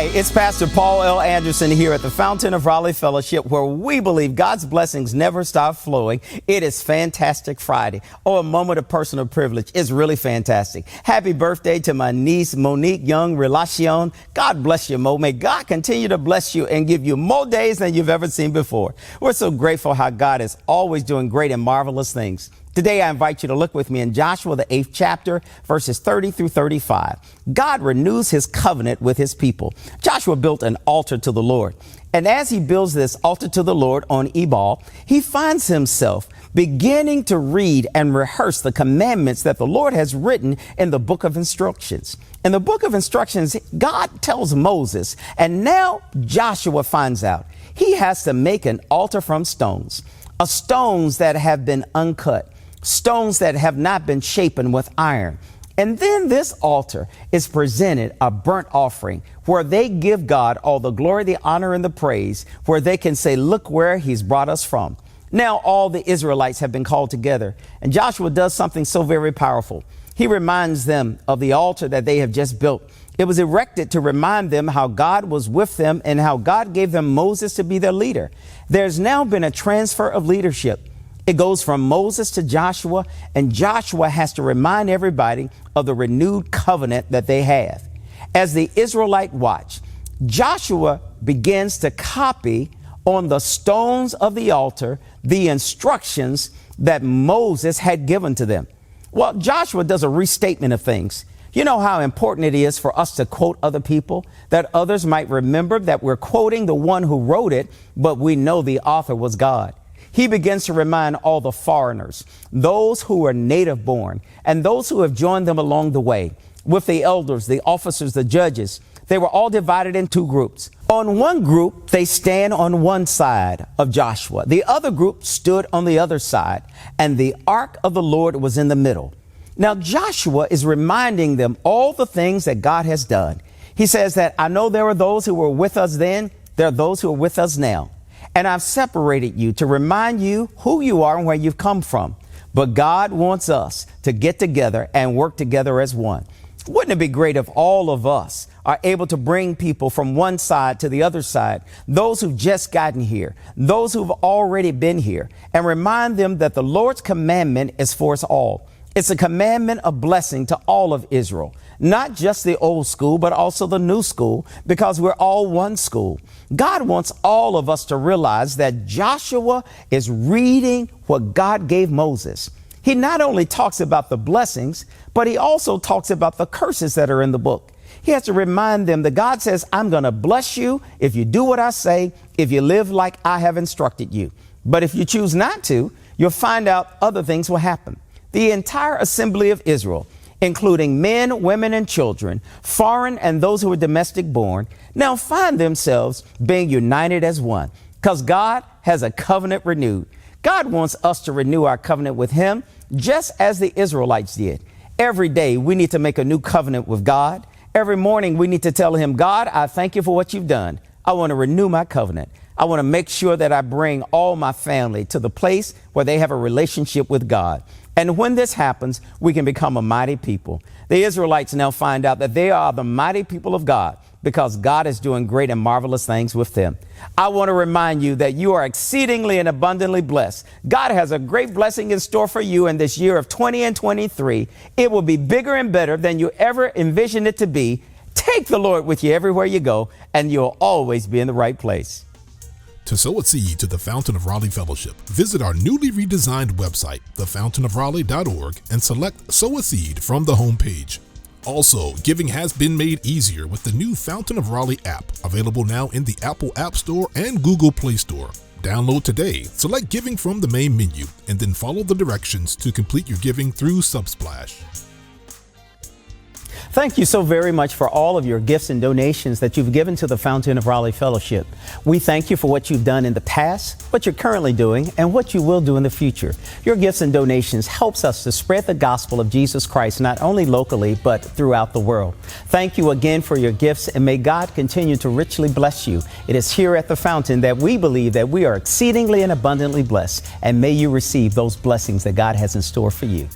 It's Pastor Paul L. Anderson here at the Fountain of Raleigh Fellowship, where we believe God's blessings never stop flowing. It is Fantastic Friday. Oh, a moment of personal privilege. It's really fantastic. Happy birthday to my niece, Monique Young Relacion. God bless you, Mo. May God continue to bless you and give you more days than you've ever seen before. We're so grateful how God is always doing great and marvelous things. Today, I invite you to look with me in Joshua, the 8th chapter, verses 30 through 35. God renews his covenant with his people. Joshua built an altar to the Lord. And as he builds this altar to the Lord on Ebal, he finds himself beginning to read and rehearse the commandments that the Lord has written in the book of instructions. In the book of instructions, God tells Moses, and now Joshua finds out he has to make an altar from stones, stones that have been uncut, stones that have not been shapen with iron. And then this altar is presented a burnt offering where they give God all the glory, the honor, and the praise, where they can say, look where he's brought us from. Now all the Israelites have been called together, and Joshua does something so very powerful. He reminds them of the altar that they have just built. It was erected to remind them how God was with them and how God gave them Moses to be their leader. There's now been a transfer of leadership. It goes from Moses to Joshua, and Joshua has to remind everybody of the renewed covenant that they have. As the Israelite watch, Joshua begins to copy on the stones of the altar the instructions that Moses had given to them. Well, Joshua does a restatement of things. You know how important it is for us to quote other people, that others might remember that we're quoting the one who wrote it, but we know the author was God. He begins to remind all the foreigners, those who are native born, and those who have joined them along the way, with the elders, the officers, the judges. They were all divided in two groups. On one group, they stand on one side of Joshua. The other group stood on the other side, and the ark of the Lord was in the middle. Now, Joshua is reminding them all the things that God has done. He says that I know there are those who were with us then. There are those who are with us now. And I've separated you to remind you who you are and where you've come from. But God wants us to get together and work together as one. Wouldn't it be great if all of us are able to bring people from one side to the other side, those who've just gotten here, those who've already been here, and remind them that the Lord's commandment is for us all. It's a commandment of blessing to all of Israel, not just the old school, but also the new school, because we're all one school. God wants all of us to realize that Joshua is reading what God gave Moses. He not only talks about the blessings, but he also talks about the curses that are in the book. He has to remind them that God says, I'm going to bless you if you do what I say, if you live like I have instructed you. But if you choose not to, you'll find out other things will happen. The entire assembly of Israel, including men, women, and children, foreign and those who are domestic born, now find themselves being united as one because God has a covenant renewed. God wants us to renew our covenant with him just as the Israelites did. Every day we need to make a new covenant with God. Every morning we need to tell him, God, I thank you for what you've done. I want to renew my covenant. I want to make sure that I bring all my family to the place where they have a relationship with God. And when this happens, we can become a mighty people. The Israelites now find out that they are the mighty people of God because God is doing great and marvelous things with them. I want to remind you that you are exceedingly and abundantly blessed. God has a great blessing in store for you in this year of 2023. It will be bigger and better than you ever envisioned it to be. Take the Lord with you everywhere you go, and you'll always be in the right place. To sow a seed to the Fountain of Raleigh Fellowship, visit our newly redesigned website, thefountainofraleigh.org, and select Sow a Seed from the homepage. Also, giving has been made easier with the new Fountain of Raleigh app, available now in the Apple App Store and Google Play Store. Download today, select Giving from the main menu, and then follow the directions to complete your giving through Subsplash. Thank you so very much for all of your gifts and donations that you've given to the Fountain of Raleigh Fellowship. We thank you for what you've done in the past, what you're currently doing, and what you will do in the future. Your gifts and donations helps us to spread the gospel of Jesus Christ, not only locally, but throughout the world. Thank you again for your gifts, and may God continue to richly bless you. It is here at the Fountain that we believe that we are exceedingly and abundantly blessed, and may you receive those blessings that God has in store for you.